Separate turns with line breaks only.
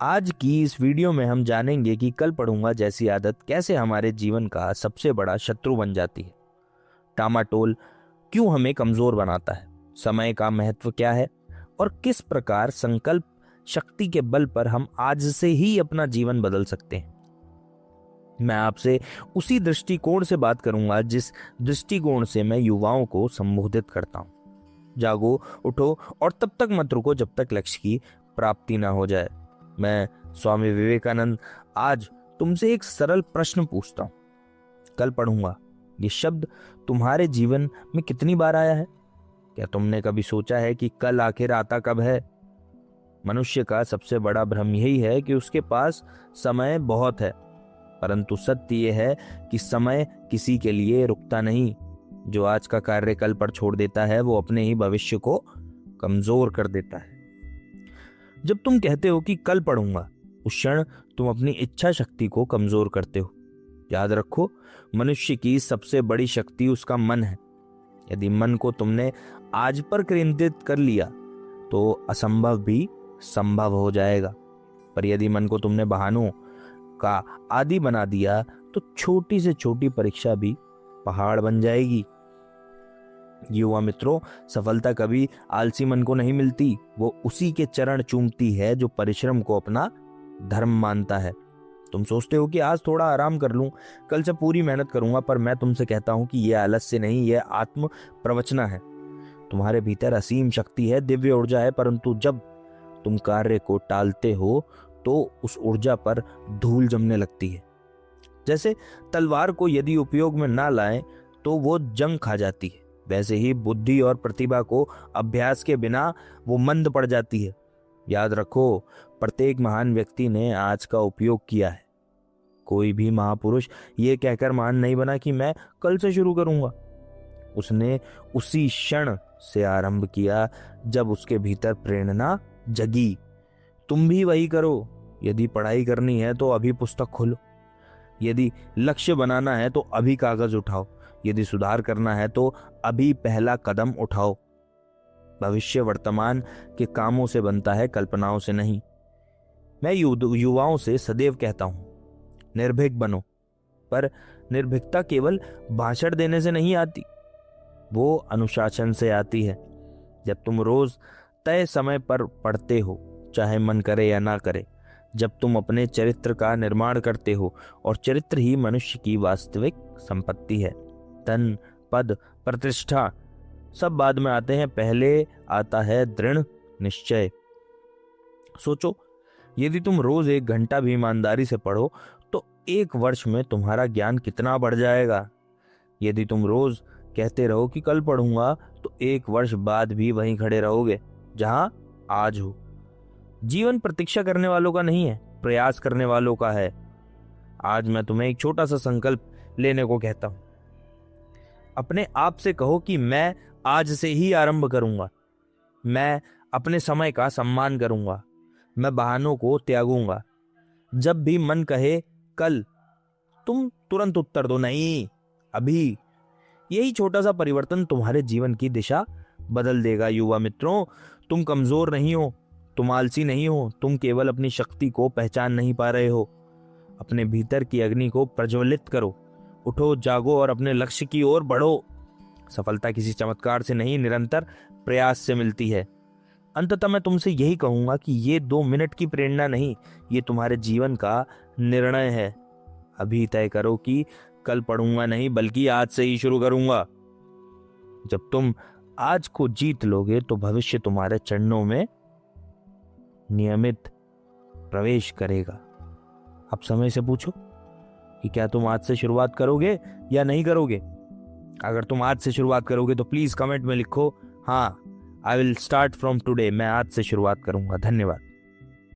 आज की इस वीडियो में हम जानेंगे कि कल पढ़ूंगा जैसी आदत कैसे हमारे जीवन का सबसे बड़ा शत्रु बन जाती है। टामाटोल क्यों हमें कमजोर बनाता है, समय का महत्व क्या है और किस प्रकार संकल्प शक्ति के बल पर हम आज से ही अपना जीवन बदल सकते हैं। मैं आपसे उसी दृष्टिकोण से बात करूंगा जिस दृष्टिकोण से मैं युवाओं को संबोधित करता हूं। जागो, उठो और तब तक मत रुको जब तक लक्ष्य की प्राप्ति ना हो जाए। मैं स्वामी विवेकानंद आज तुमसे एक सरल प्रश्न पूछता हूं। कल पढ़ूंगा ये शब्द तुम्हारे जीवन में कितनी बार आया है? क्या तुमने कभी सोचा है कि कल आखिर आता कब है? मनुष्य का सबसे बड़ा भ्रम यही है कि उसके पास समय बहुत है, परंतु सत्य यह है कि समय किसी के लिए रुकता नहीं। जो आज का कार्य कल पर छोड़ देता है वो अपने ही भविष्य को कमजोर कर देता है। जब तुम कहते हो कि कल पढ़ूंगा, उस क्षण तुम अपनी इच्छा शक्ति को कमजोर करते हो। याद रखो, मनुष्य की सबसे बड़ी शक्ति उसका मन है। यदि मन को तुमने आज पर केंद्रित कर लिया तो असंभव भी संभव हो जाएगा, पर यदि मन को तुमने बहानों का आदी बना दिया तो छोटी से छोटी परीक्षा भी पहाड़ बन जाएगी। युवा मित्रों, सफलता कभी आलसी मन को नहीं मिलती, वो उसी के चरण चूमती है जो परिश्रम को अपना धर्म मानता है। तुम सोचते हो कि आज थोड़ा आराम कर लूं, कल से पूरी मेहनत करूंगा, पर मैं तुमसे कहता हूं कि यह आलस्य नहीं, यह आत्म प्रवचना है। तुम्हारे भीतर असीम शक्ति है, दिव्य ऊर्जा है, परंतु जब तुम कार्य को टालते हो तो उस ऊर्जा पर धूल जमने लगती है। जैसे तलवार को यदि उपयोग में ना लाएं तो वो जंग खा जाती है, वैसे ही बुद्धि और प्रतिभा को अभ्यास के बिना वो मंद पड़ जाती है। याद रखो, प्रत्येक महान व्यक्ति ने आज का उपयोग किया है। कोई भी महापुरुष ये कहकर महान नहीं बना कि मैं कल से शुरू करूंगा। उसने उसी क्षण से आरंभ किया जब उसके भीतर प्रेरणा जगी। तुम भी वही करो। यदि पढ़ाई करनी है तो अभी पुस्तक खोलो, यदि लक्ष्य बनाना है तो अभी कागज उठाओ, यदि सुधार करना है तो अभी पहला कदम उठाओ। भविष्य वर्तमान के कामों से बनता है, कल्पनाओं से नहीं। मैं युवाओं से सदैव कहता हूं, निर्भीक बनो, पर निर्भीकता केवल भाषण देने से नहीं आती, वो अनुशासन से आती है। जब तुम रोज तय समय पर पढ़ते हो, चाहे मन करे या ना करे, जब तुम अपने चरित्र का निर्माण करते हो, और चरित्र ही मनुष्य की वास्तविक संपत्ति है। धन, पद, प्रतिष्ठा सब बाद में आते हैं, पहले आता है दृढ़ निश्चय। सोचो, यदि तुम रोज 1 घंटा भी ईमानदारी से पढ़ो तो 1 वर्ष में तुम्हारा ज्ञान कितना बढ़ जाएगा। यदि तुम रोज कहते रहो कि कल पढ़ूंगा तो 1 वर्ष बाद भी वहीं खड़े रहोगे जहां आज हो। जीवन प्रतीक्षा करने वालों का नहीं है, प्रयास करने वालों का है। आज मैं तुम्हें एक छोटा सा संकल्प लेने को कहता हूं। अपने आप से कहो कि मैं आज से ही आरंभ करूंगा। मैं अपने समय का सम्मान करूंगा। मैं बहानों को त्यागूंगा। जब भी मन कहे कल, तुम तुरंत उत्तर दो, नहीं, अभी। यही छोटा सा परिवर्तन तुम्हारे जीवन की दिशा बदल देगा। युवा मित्रों, तुम कमजोर नहीं हो, तुम आलसी नहीं हो, तुम केवल अपनी शक्ति को पहचान नहीं पा रहे हो। अपने भीतर की अग्नि को प्रज्वलित करो। उठो, जागो और अपने लक्ष्य की ओर बढ़ो। सफलता किसी चमत्कार से नहीं, निरंतर प्रयास से मिलती है। अंततः मैं तुमसे यही कहूंगा कि ये 2 मिनट की प्रेरणा नहीं, ये तुम्हारे जीवन का निर्णय है। अभी तय करो कि कल पढ़ूंगा नहीं, बल्कि आज से ही शुरू करूंगा। जब तुम आज को जीत लोगे तो भविष्य तुम्हारे चरणों में नियमित प्रवेश करेगा। अब समय से पूछो कि क्या तुम आज से शुरुआत करोगे या नहीं करोगे। अगर तुम आज से शुरुआत करोगे तो प्लीज कमेंट में लिखो, हाँ, I will start from today. मैं आज से शुरुआत करूंगा। धन्यवाद।